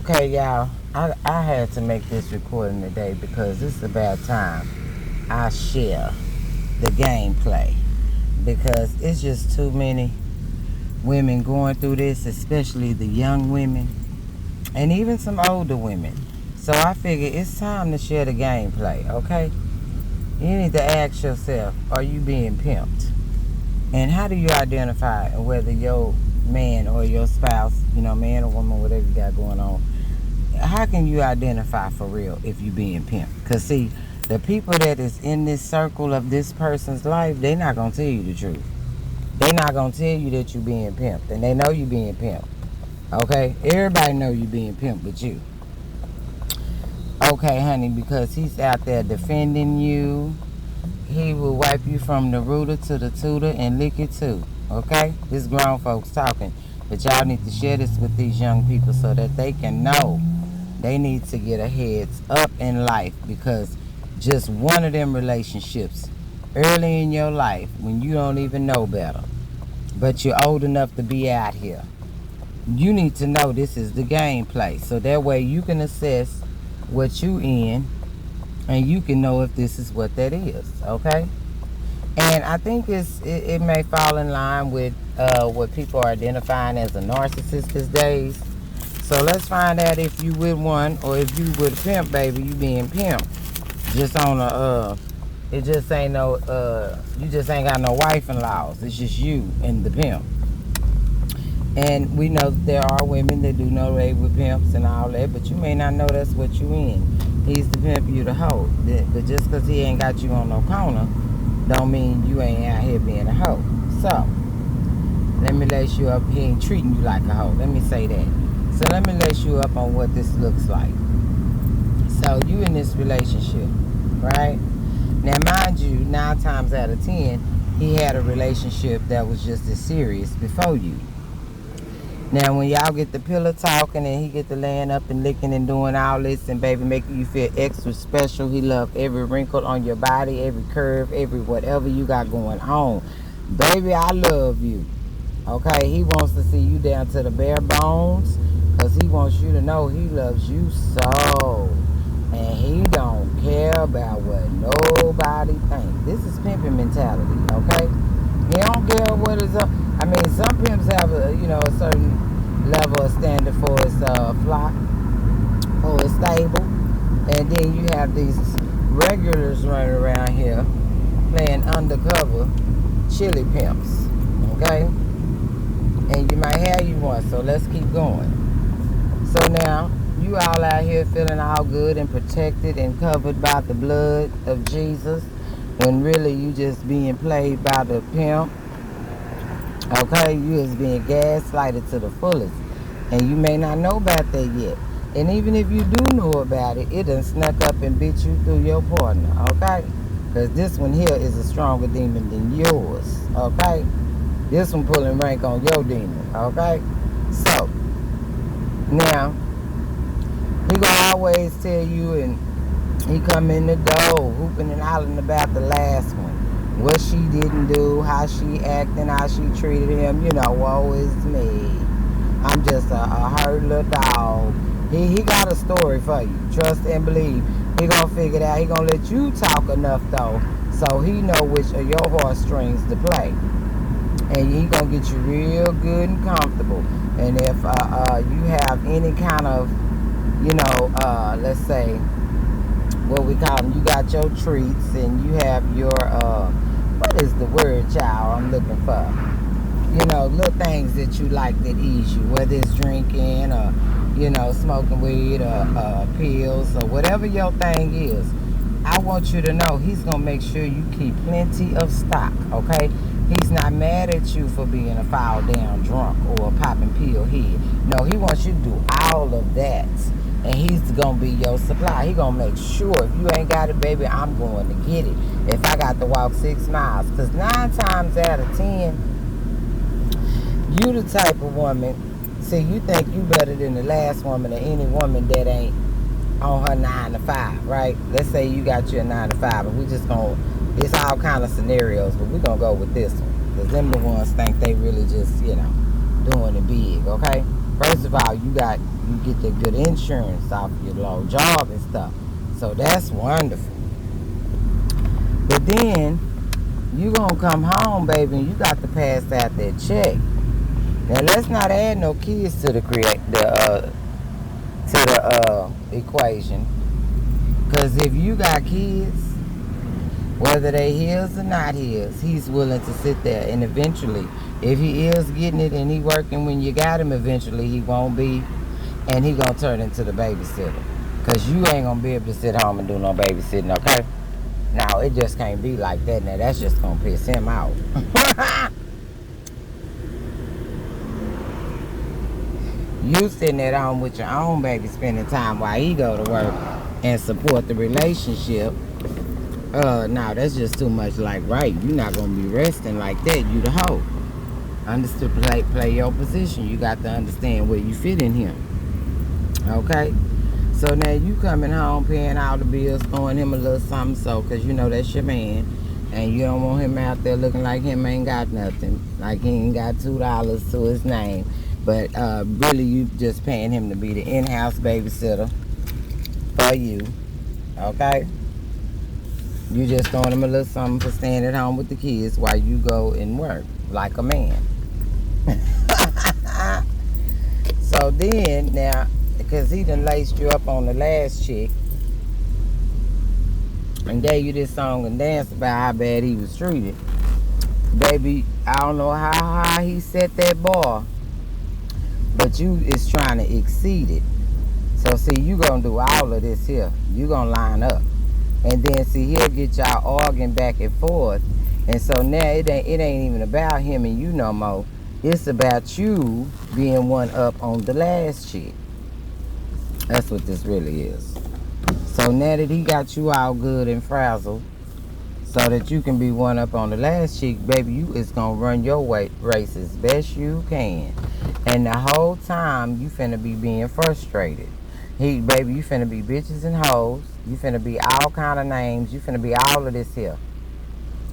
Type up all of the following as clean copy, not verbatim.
Okay, y'all. I had to make this recording today because it's about time I share the gameplay. Because it's just too many women going through this, especially the young women and even some older women. So I figure it's time to share the gameplay, okay? You need to ask yourself, are you being pimped? And how do you identify whether your man or your spouse, man or woman, whatever you got going on, how can you identify for real if you being pimped? Because see, the people that is in this circle of this person's life, they not going to tell you the truth. They not going to tell you that you being pimped. And they know you being pimped. Okay? Everybody know you being pimped but you. Okay, honey, because he's out there defending you. He will wipe you from the rooter to the tutor and lick it too. Okay? This grown folks talking. But y'all need to share this with these young people so that they can know they need to get a heads up in life, because just one of them relationships early in your life when you don't even know better, but you're old enough to be out here, you need to know this is the gameplay. So that way you can assess what you in and you can know if this is what that is, okay? And I think it may fall in line with what people are identifying as a narcissist these days. So let's find out if you with one or if you with a pimp, baby. You being pimped. Just on it just ain't no, you just ain't got no wife-in-laws. It's just you and the pimp. And we know that there are women that do know they with pimps and all that, but you may not know that's what you in. He's the pimp, you the hoe. But just because he ain't got you on no corner, don't mean you ain't out here being a hoe. So, let me lace you up. He ain't treating you like a hoe. Let me say that. So let me lace you up on what this looks like. So you in this relationship, right? Now mind you, 9 times out of 10, he had a relationship that was just as serious before you. Now when y'all get the pillow talking and he get the laying up and licking and doing all this and baby making you feel extra special, he love every wrinkle on your body, every curve, every whatever you got going on. Baby, I love you. Okay, he wants to see you down to the bare bones, because he wants you to know he loves you so. And he don't care about what nobody thinks. This is pimping mentality, okay? He don't care what is up. I mean, some pimps have a certain level of standard for his flock, for his stable. And then you have these regulars running around here playing undercover chili pimps, okay? And you might have you one, so let's keep going. So now, you all out here feeling all good and protected and covered by the blood of Jesus, when really you just being played by the pimp. Okay, you is being gaslighted to the fullest. And you may not know about that yet. And even if you do know about it, it done snuck up and bit you through your partner, okay? Because this one here is a stronger demon than yours, okay? This one pulling rank on your demon, okay? So, now, he gonna always tell you, and he come in the door hooping and hollering about the last one. What she didn't do, how she acting, how she treated him. Woe is me. I'm just a hurt little dog. He got a story for you. Trust and believe. He gonna figure it out. He gonna let you talk enough, though, so he know which of your heartstrings to play. And he gonna get you real good and comfortable. And if you have any kind of, let's say, what we call them, you got your treats and you have your, what is the word, child, I'm looking for? Little things that you like that ease you, whether it's drinking or, smoking weed or pills or whatever your thing is. I want you to know he's going to make sure you keep plenty of stock, okay? He's not mad at you for being a foul down drunk or a popping pill head. No, he wants you to do all of that. And he's going to be your supply. He going to make sure if you ain't got it, baby, I'm going to get it. If I got to walk 6 miles. Because 9 times out of 10, you the type of woman, see, you think you better than the last woman or any woman that ain't on her 9 to 5, right? Let's say you got your 9 to 5, and we just going to, it's all kind of scenarios, but we're going to go with this one. Because them the ones think they really just, doing it big, okay? First of all, you get the good insurance off your low job and stuff. So that's wonderful. But then you gonna come home, baby, and you got to pass out that check. Now let's not add no kids to the equation. Cause if you got kids, whether they his or not his, he's willing to sit there and eventually, if he is getting it and he working when you got him, eventually he won't be, and he gonna turn into the babysitter. Cause you ain't gonna be able to sit home and do no babysitting, okay? Now it just can't be like that. Now that's just gonna piss him out. You sitting at home with your own baby, spending time while he go to work and support the relationship. Now that's just too much like right. You're not gonna be resting like that. You the hoe. Understood? Play your position. You got to understand where you fit in here. Okay. So now you coming home, paying all the bills, throwing him a little something, so because you know that's your man, and you don't want him out there looking like him ain't got nothing, like he ain't got $2 to his name. But really, you just paying him to be the in-house babysitter for you. Okay. You just throwing him a little something for staying at home with the kids while you go and work like a man. So then, now, because he done laced you up on the last chick and gave you this song and dance about how bad he was treated. Baby, I don't know how high he set that bar, but you is trying to exceed it. So see, you gonna do all of this here. You gonna line up. And then see, he'll get y'all arguing back and forth. And so now it ain't even about him and you no more. It's about you being one up on the last chick. That's what this really is. So now that he got you all good and frazzled, so that you can be one up on the last chick, baby, you is gonna run your race as best you can. And the whole time you finna be being frustrated. Baby, you finna be bitches and hoes. You finna be all kind of names. You finna be all of this here.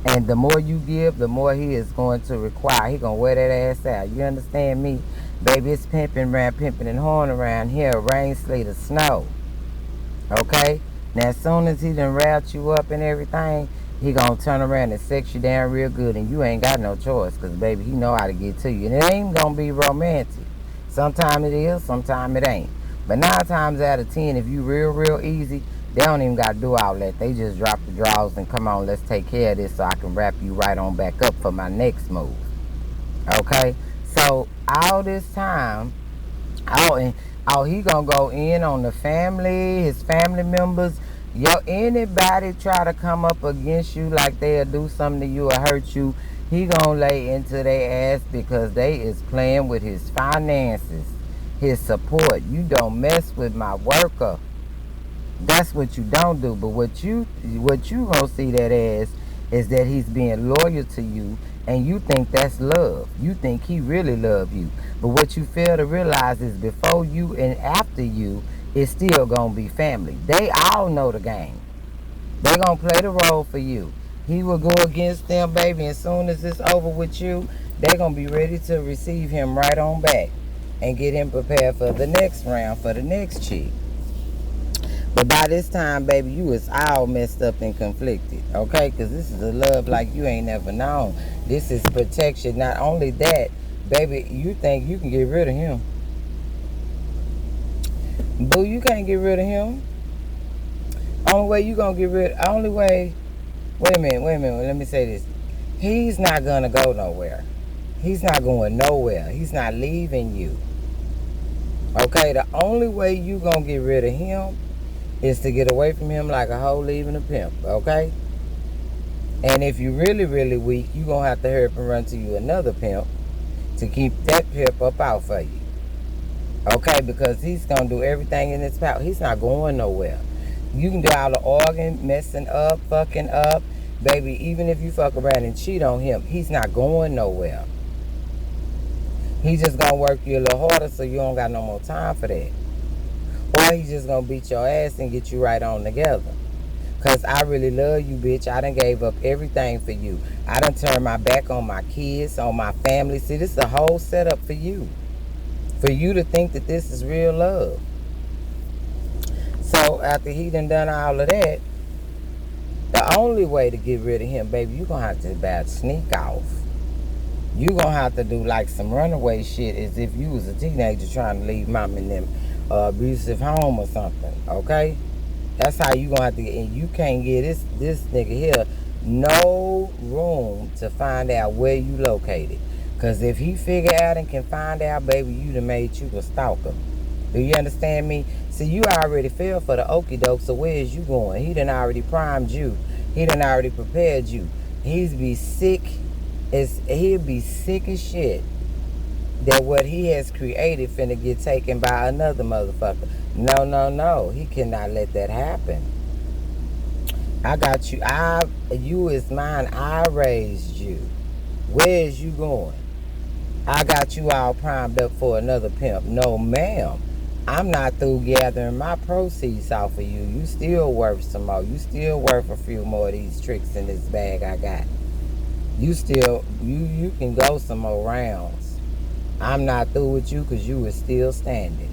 And the more you give, the more he is going to require. He gonna wear that ass out. You understand me? Baby, it's pimping and horn around here. Rain, sleet, or snow. Okay? Now, as soon as he done wrapped you up and everything, he gonna turn around and sex you down real good. And you ain't got no choice. Because, baby, he know how to get to you. And it ain't gonna be romantic. Sometimes it is, sometimes it ain't. But 9 times out of 10, if you real easy, they don't even got to do all that. They just drop the drawers and come on, let's take care of this so I can wrap you right on back up for my next move. Okay? So, all this time, he gonna go in on the family, his family members. Anybody try to come up against you like they'll do something to you or hurt you, he gonna lay into their ass because they is playing with his finances, his support. You don't mess with my worker. That's what you don't do. But what you gonna see that as is that he's being loyal to you, and you think that's love. You think he really love you. But what you fail to realize is before you and after you, it's still gonna be family. They all know the game. They gonna play the role for you. He will go against them, baby. As soon as it's over with you, they gonna be ready to receive him right on back and get him prepared for the next round, for the next chick. But by this time, baby, you is all messed up and conflicted, okay? Because this is a love like you ain't never known. This is protection. Not only that, baby, you think you can get rid of him. Boo, you can't get rid of him. Only way you gonna get rid, only way, wait a minute, let me say this. He's not gonna go nowhere. He's not going nowhere. He's not leaving you. Okay, the only way you gonna get rid of him is to get away from him like a hoe leaving a pimp, okay? And if you really weak, you gonna have to hurry up and run to you another pimp to keep that pimp up out for you. Okay, because he's gonna do everything in his power. He's not going nowhere. You can do all the arguing, messing up, fucking up. Baby, even if you fuck around and cheat on him, he's not going nowhere. He's just gonna work you a little harder so you don't got no more time for that. Or he's just gonna beat your ass and get you right on together. Cause I really love you, bitch. I done gave up everything for you. I done turned my back on my kids, on my family. See, this is a whole setup for you. for you to think that this is real love. So after he done all of that, the only way to get rid of him, baby, you gonna have to about sneak off. You gonna have to do like some runaway shit as if you was a teenager trying to leave mom and them abusive home or something. Okay, that's how you gonna have to get. And you can't get this nigga here no room to find out where you located. Cause if he figure out and can find out, baby, you done made you a stalker. Do you understand me? See, you already fell for the okie doke, so where is you going? He done already primed you. He done already prepared you. He'll be sick as shit that what he has created finna get taken by another motherfucker. No, no, no. He cannot let that happen. I got you. You is mine. I raised you. Where is you going? I got you all primed up for another pimp. No, ma'am. I'm not through gathering my proceeds off of you. You still worth some more. You still worth a few more of these tricks in this bag I got. You still, you can go some more rounds. I'm not through with you because you is still standing.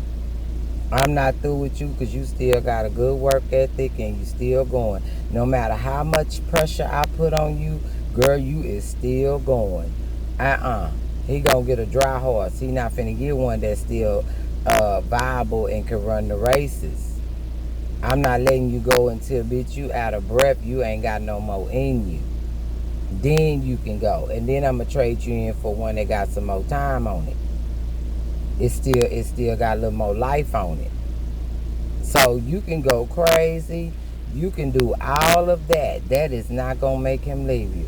I'm not through with you because you still got a good work ethic and you still going. No matter how much pressure I put on you, girl, you is still going. He gonna get a dry horse. He not finna get one that's still viable and can run the races. I'm not letting you go until, bitch, you out of breath. You ain't got no more in you. Then you can go. And then I'm gonna trade you in for one that got some more time on it. It still got a little more life on it. So you can go crazy. You can do all of that. That is not gonna make him leave you.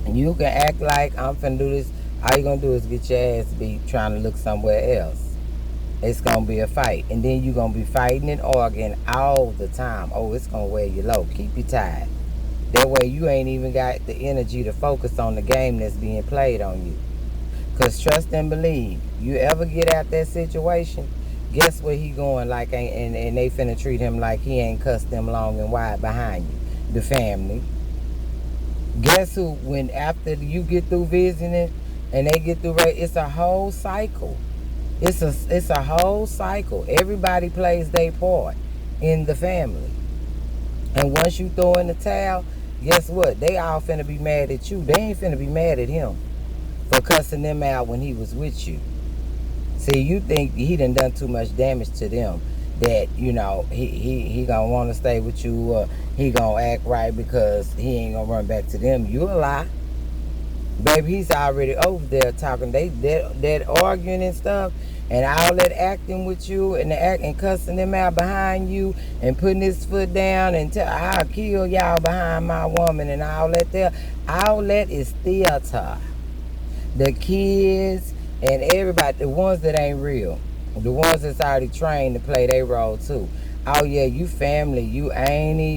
You can act like I'm finna do this. All you gonna do is get your ass beat trying to look somewhere else. It's gonna be a fight. And then you gonna be fighting and arguing all the time. Oh, it's gonna wear you low. Keep you tired. That way you ain't even got the energy to focus on the game that's being played on you. Because trust and believe, you ever get out that situation, guess where he going like, and they finna treat him like he ain't cussed them long and wide behind you. The family. Guess who, when after you get through visiting and they get through, it's a whole cycle. It's a whole cycle. Everybody plays their part in the family. And once you throw in the towel, guess what? They all finna be mad at you. They ain't finna be mad at him for cussing them out when he was with you. See, you think he done too much damage to them that, you know, he gonna want to stay with you, or he gonna act right because he ain't gonna run back to them. You a lie. Baby, he's already over there talking. That arguing and stuff, and all that acting with you, and cussing them out behind you, and putting his foot down, and I'll kill y'all behind my woman, and all that there. All that is theater. The kids and everybody, the ones that ain't real, the ones that's already trained to play their role too. Oh yeah, you family, you auntie,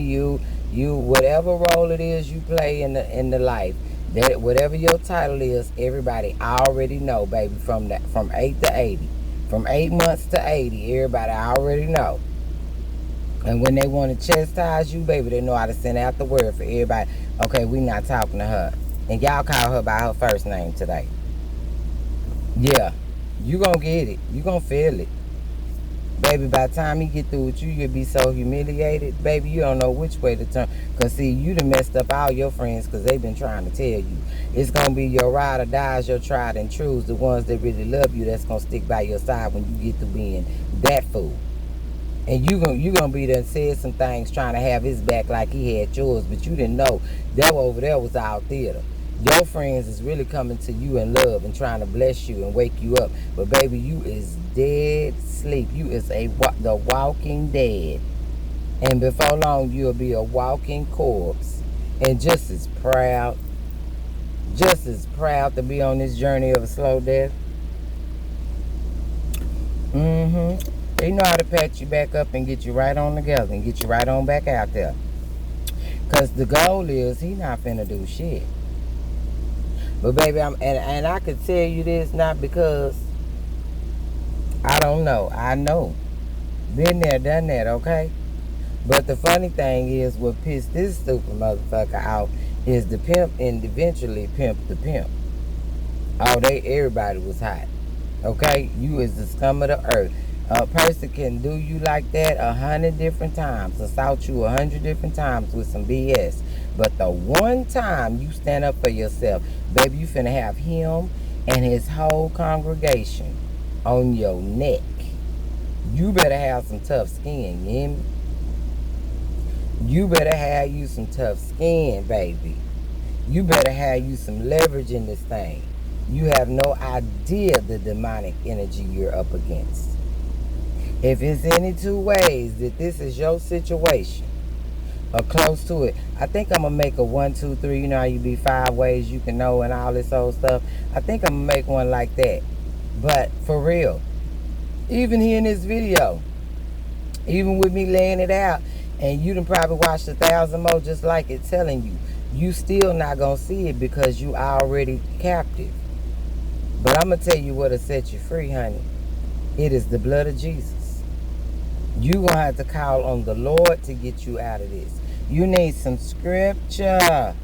you whatever role it is you play in the life. That whatever your title is, everybody already know, baby. From 8 to 80, from 8 months to 80, everybody already know. And when they want to chastise you, baby, they know how to send out the word for everybody. Okay, we not talking to her, and y'all call her by her first name today. Yeah, you gonna get it. You gonna feel it. Baby, by the time he get through with you, you'll be so humiliated. Baby, you don't know which way to turn. Because, see, you done messed up all your friends because they've been trying to tell you. It's going to be your ride or dies, your tried and trues, the ones that really love you, that's going to stick by your side when you get to being that fool. And you gonna be there and said some things trying to have his back like he had yours, but you didn't know that over there was our theater. Your friends is really coming to you in love and trying to bless you and wake you up. But baby, you is dead sleep. You is the walking dead. And before long, you'll be a walking corpse. And just as proud to be on this journey of a slow death. They know how to patch you back up and get you right on together and get you right on back out there. Because the goal is he not finna do shit. But baby, and I could tell you this not because I don't know. I know. Been there, done that, okay? But the funny thing is, what pissed this stupid motherfucker out is the pimp and eventually Pimped the pimp. Oh, everybody was hot. Okay? You is the scum of the earth. A person can do you like that 100 different times, assault you 100 different times with some BS. But the one time you stand up for yourself, baby, you finna have him and his whole congregation on your neck. You better have some tough skin, you hear me? You better have you some tough skin, baby. You better have you some leverage in this thing. You have no idea the demonic energy you're up against. If it's any two ways that this is your situation or close to it, I think I'm gonna make a 1, 2, 3. You know how you be 5 ways you can know and all this old stuff. I think I'm gonna make one like that. But for real, even here in this video, even with me laying it out, and you done probably watched 1,000 more just like it telling you, you still not gonna see it because you already captive. But I'm gonna tell you what'll set you free, honey. It is the blood of Jesus. You gonna have to call on the Lord to get you out of this. You need some scripture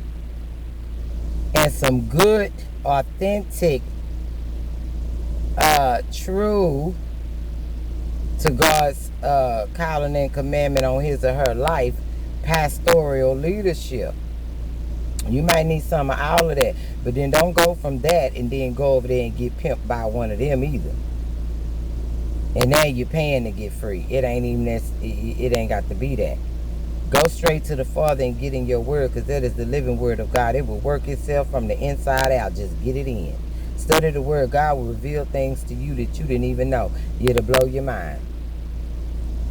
and some good, authentic, true to God's calling and commandment on his or her life, pastoral leadership. You might need some of all of that, but then don't go from that and then go over there and get pimped by one of them either. And now you're paying to get free. It ain't even it ain't got to be that. Go straight to the Father and get in your word, because that is the living word of God. It will work itself from the inside out. Just get it in. Study the word. God will reveal things to you that you didn't even know. It'll blow your mind.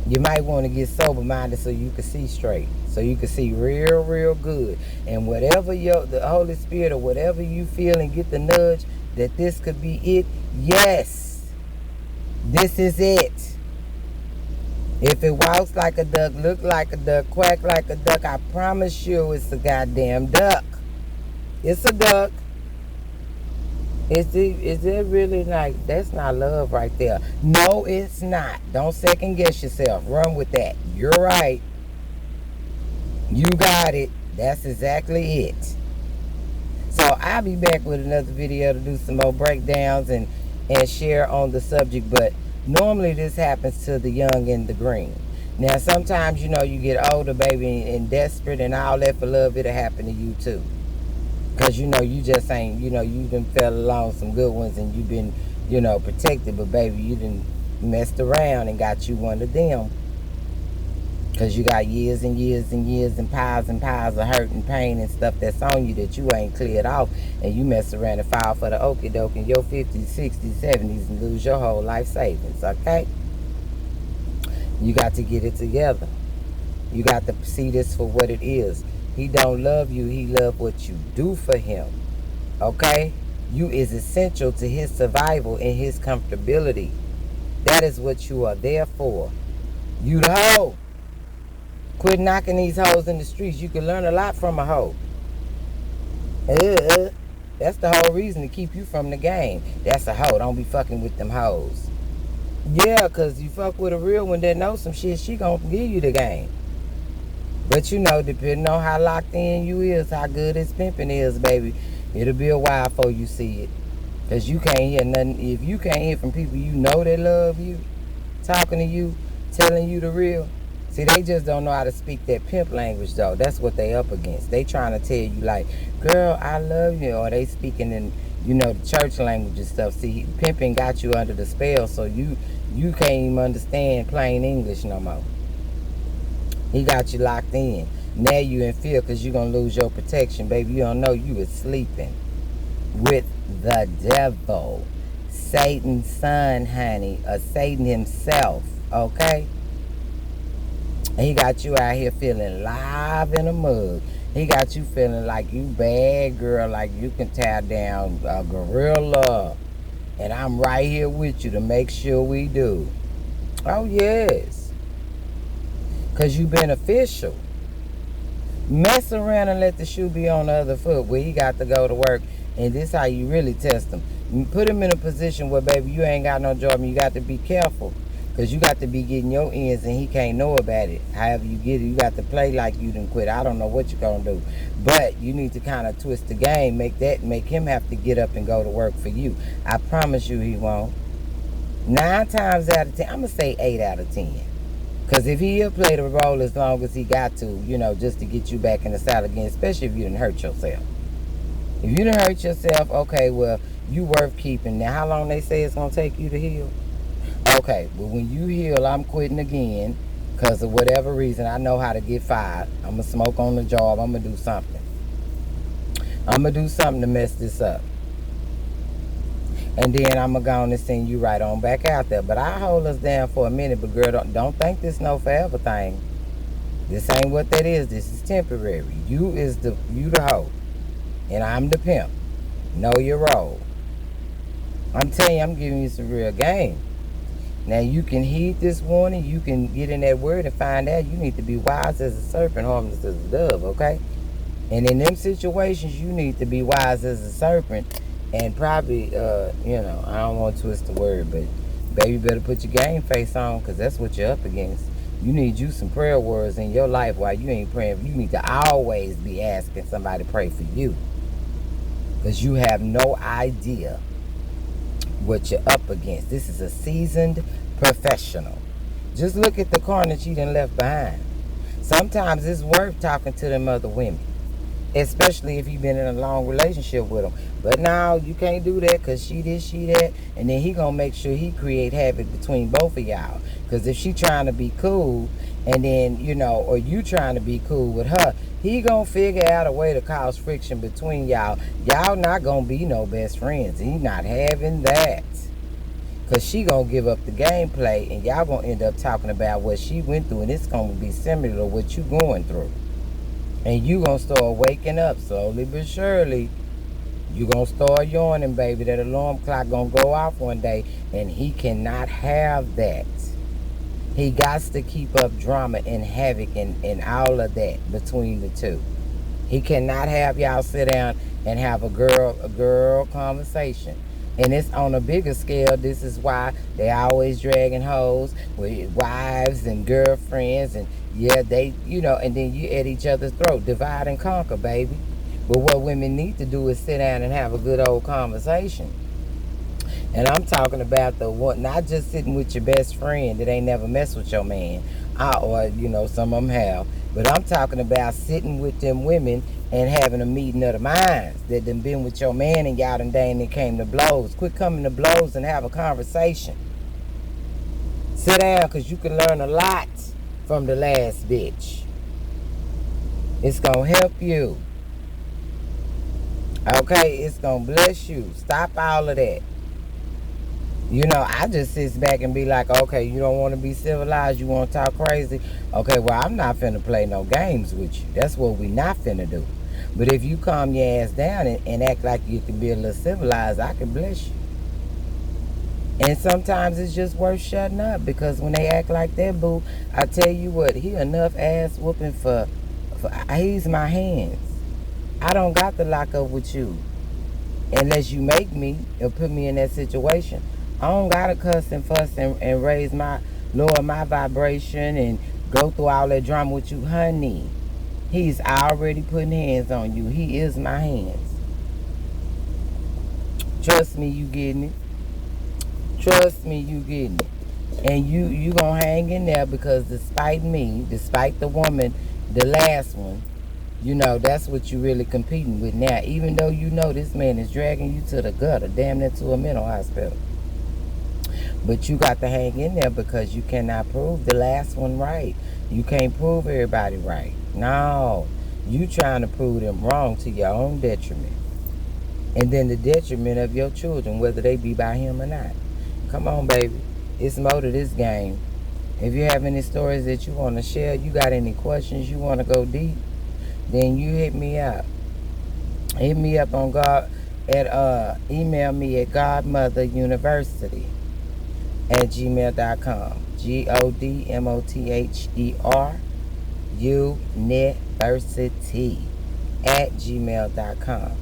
You might want to get sober-minded so you can see straight. So you can see real, real good. And whatever the Holy Spirit or whatever you feel and get the nudge that this could be it, yes, this is it. If it walks like a duck, look like a duck, quack like a duck, I promise you it's a goddamn duck. It's a duck. Is it really like, that's not love right there? No, it's not. Don't second guess yourself. Run with that. You're right. You got it. That's exactly it. So I'll be back with another video to do some more breakdowns and share on the subject. But normally this happens to the young and the green. Now sometimes, you know, you get older, baby, and desperate and all that for love, it'll happen to you too. Because, you know, you just ain't, you know, you done fell along some good ones and you've been, you know, protected. But, baby, you done messed around and got you one of them. Because you got years and years and years and piles of hurt and pain and stuff that's on you that you ain't cleared off. And you mess around and file for the okie doke in your 50s, 60s, 70s and lose your whole life savings, okay? You got to get it together. You got to see this for what it is. He don't love you. He love what you do for him. Okay? You is essential to his survival and his comfortability. That is what you are there for. You the hoe. Quit knocking these hoes in the streets. You can learn a lot from a hoe. That's the whole reason to keep you from the game. That's a hoe. Don't be fucking with them hoes. Yeah, because you fuck with a real one that knows some shit, she gonna give you the game. But you know, depending on how locked in you is, how good his pimping is, baby, it'll be a while before you see it. Because you can't hear nothing. If you can't hear from people you know that love you, talking to you, telling you the real. See, they just don't know how to speak that pimp language, though. That's what they up against. They trying to tell you, like, girl, I love you. Or they speaking in, you know, the church language and stuff. See, pimping got you under the spell, so you can't even understand plain English no more. He got you locked in. Now you in fear because you're going to lose your protection, baby. You don't know you was sleeping with the devil. Satan's son, honey. Or Satan himself, okay? And he got you out here feeling live in a mug. He got you feeling like you bad girl, like you can tear down a gorilla. And I'm right here with you to make sure we do. Oh, yes. Because you beneficial. Mess around and let the shoe be on the other foot where he got to go to work. And this how you really test him. You put him in a position where, baby, you ain't got no job and you got to be careful. Because you got to be getting your ends and he can't know about it. However you get it, you got to play like you done quit. I don't know what you're going to do. But you need to kind of twist the game. Make him have to get up and go to work for you. I promise you he won't. 9 times out of 10, I'm going to say 8 out of 10. Because if he'll play the role as long as he got to, just to get you back in the saddle again, especially if you didn't hurt yourself. If you didn't hurt yourself, okay, well, you worth keeping. Now, how long they say it's going to take you to heal? Okay, well, when you heal, I'm quitting again because of whatever reason. I know how to get fired. I'm going to smoke on the job. I'm going to do something. I'm going to do something to mess this up. And then I'm going to go on and send you right on back out there. But I hold us down for a minute. But girl, don't think this no forever thing. This ain't what that is. This is temporary. You the hoe. And I'm the pimp. Know your role. I'm telling you, I'm giving you some real game. Now you can heed this warning. You can get in that word and find out you need to be wise as a serpent, harmless as a dove, okay? And in them situations, you need to be wise as a serpent. And probably, I don't want to twist the word, but baby, better put your game face on because that's what you're up against. You need you some prayer words in your life while you ain't praying. You need to always be asking somebody to pray for you because you have no idea what you're up against. This is a seasoned professional. Just look at the carnage you done left behind. Sometimes it's worth talking to them other women, especially if you've been in a long relationship with them. But now you can't do that because she this, she that, and then he gonna make sure he create havoc between both of y'all. Because if she trying to be cool, and then or you trying to be cool with her, he gonna figure out a way to cause friction between y'all. Y'all not gonna be no best friends. He not having that. Because she gonna give up the gameplay, and y'all gonna end up talking about what she went through, and it's gonna be similar to what you going through. And you gonna start waking up slowly but surely. You gonna start yawning, baby. That alarm clock gonna go off one day, and he cannot have that. He got to keep up drama and havoc and all of that between the two. He cannot have y'all sit down and have a girl conversation. And it's on a bigger scale. This is why they always dragging hoes with wives and girlfriends. And yeah, they, and then you at each other's throat. Divide and conquer, baby. But what women need to do is sit down and have a good old conversation. And I'm talking about the one, not just sitting with your best friend that ain't never messed with your man, or some of them have. But I'm talking about sitting with them women and having a meeting of the minds that done been with your man and y'all done came to blows. Quit coming to blows and have a conversation. Sit down, because you can learn a lot from the last bitch. It's gonna help you. Okay, it's gonna bless you. Stop all of that. I just sit back and be like, okay, you don't want to be civilized, you want to talk crazy. Okay, well, I'm not finna play no games with you. That's what we not finna do. But if you calm your ass down and act like you can be a little civilized, I can bless you. And sometimes it's just worth shutting up, because when they act like that, boo, I tell you what, he enough ass whooping for he's my hands. I don't got to lock up with you unless you make me or put me in that situation. I don't gotta cuss and fuss and lower my vibration and go through all that drama with you, honey. He's already putting hands on you. He is my hands. Trust me, you getting it. Trust me, you getting it. And you gonna hang in there, because despite me, despite the woman, the last one, that's what you really competing with now. Even though this man is dragging you to the gutter, damn near to a mental hospital. But you got to hang in there, because you cannot prove the last one right. You can't prove everybody right. No. You trying to prove them wrong to your own detriment. And then the detriment of your children, whether they be by him or not. Come on, baby. It's more to this game. If you have any stories that you want to share, you got any questions, you want to go deep, then you hit me up. Hit me up on email me at godmotheruniversity@gmail.com. GODMOTHER university@gmail.com.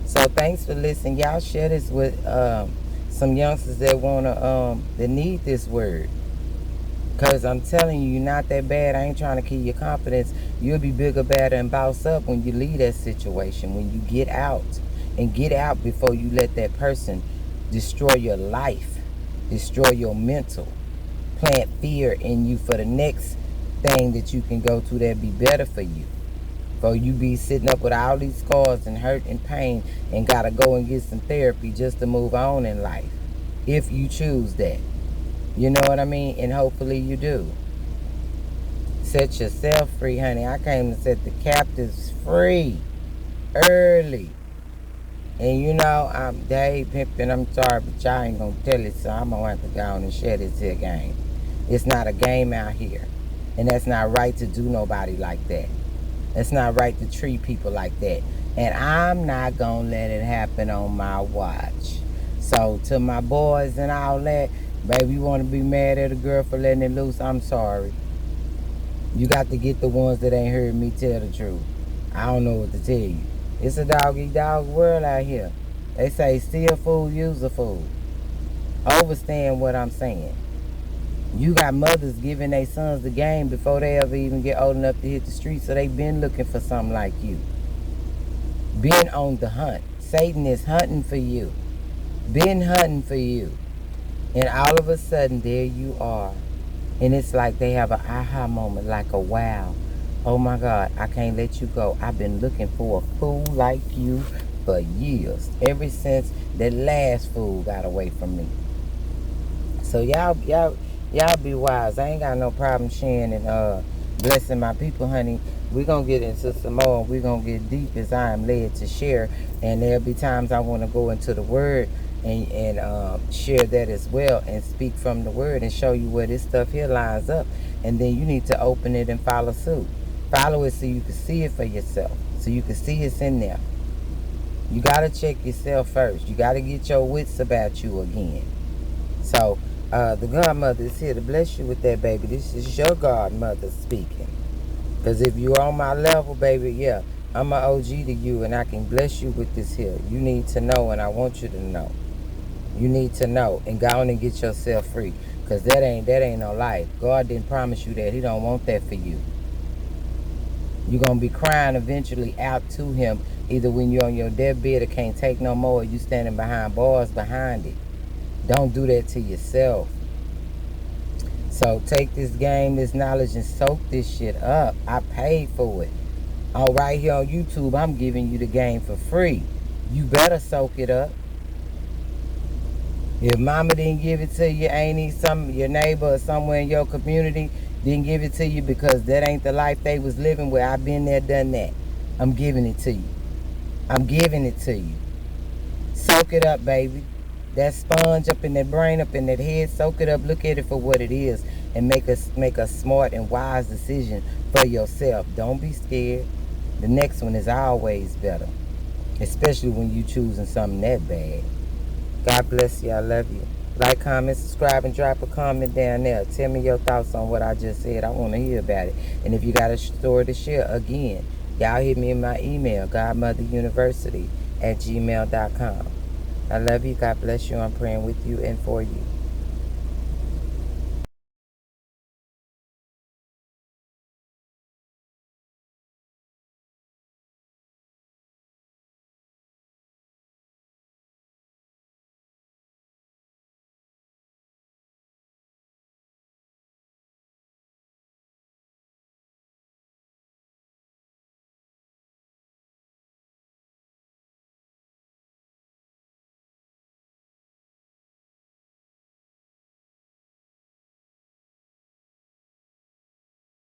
So thanks for listening. Y'all share this with some youngsters that that need this word. Because I'm telling you, you're not that bad. I ain't trying to kill your confidence. You'll be bigger, better, and boss up when you leave that situation, when you get out. And get out before you let that person destroy your life. destroy your mental, plant fear in you for the next thing that you can go to that be better for you. For you be sitting up with all these scars and hurt and pain and gotta go and get some therapy just to move on in life. If you choose that. You know what I mean? And hopefully you do. Set yourself free, honey. I came to set the captives free early. And you know, I'm Dave Pimped, and I'm sorry, but y'all ain't gonna tell it, so I'm gonna have to go on and share this here game. It's not a game out here. And that's not right to do nobody like that. It's not right to treat people like that. And I'm not gonna let it happen on my watch. So to my boys and all that, baby, you wanna be mad at a girl for letting it loose? I'm sorry. You got to get the ones that ain't heard me tell the truth. I don't know what to tell you. It's a dog-eat-dog world out here. They say steal food, use a food. Overstand what I'm saying. You got mothers giving their sons the game before they ever even get old enough to hit the streets, so they been looking for something like you. Been on the hunt. Satan is hunting for you. Been hunting for you. And all of a sudden, there you are. And it's like they have an aha moment, like a wow. Oh my God, I can't let you go. I've been looking for a fool like you for years. Ever since that last fool got away from me. So y'all be wise. I ain't got no problem sharing and blessing my people, honey. We're going to get into some more. We're going to get deep as I am led to share. And there'll be times I want to go into the word and share that as well and speak from the word and show you where this stuff here lines up. And then you need to open it and follow suit. Follow it so you can see it for yourself. So you can see it's in there. You got to check yourself first. You got to get your wits about you again. So the godmother is here to bless you with that, baby. This is your godmother speaking. Because if you're on my level, baby, yeah, I'm an OG to you and I can bless you with this here. You need to know and I want you to know. You need to know and go on and get yourself free. Because that ain't no life. God didn't promise you that. He don't want that for you. You're going to be crying eventually out to him, either when you're on your deathbed or can't take no more, or you standing behind bars behind it. Don't do that to yourself. So take this game, this knowledge, and soak this shit up. I paid for it. All right here on YouTube, I'm giving you the game for free. You better soak it up. If mama didn't give it to you, ain't he your neighbor or somewhere in your community didn't give it to you because that ain't the life they was living where I've been there, done that. I'm giving it to you. I'm giving it to you. Soak it up, baby. That sponge up in that brain, up in that head, soak it up, look at it for what it is, and make a smart and wise decision for yourself. Don't be scared. The next one is always better, especially when you choosing something that bad. God bless you. I love you. Like, comment, subscribe, and drop a comment down there. Tell me your thoughts on what I just said. I want to hear about it. And if you got a story to share, again, y'all hit me in my email, godmotheruniversity@gmail.com. I love you. God bless you. I'm praying with you and for you.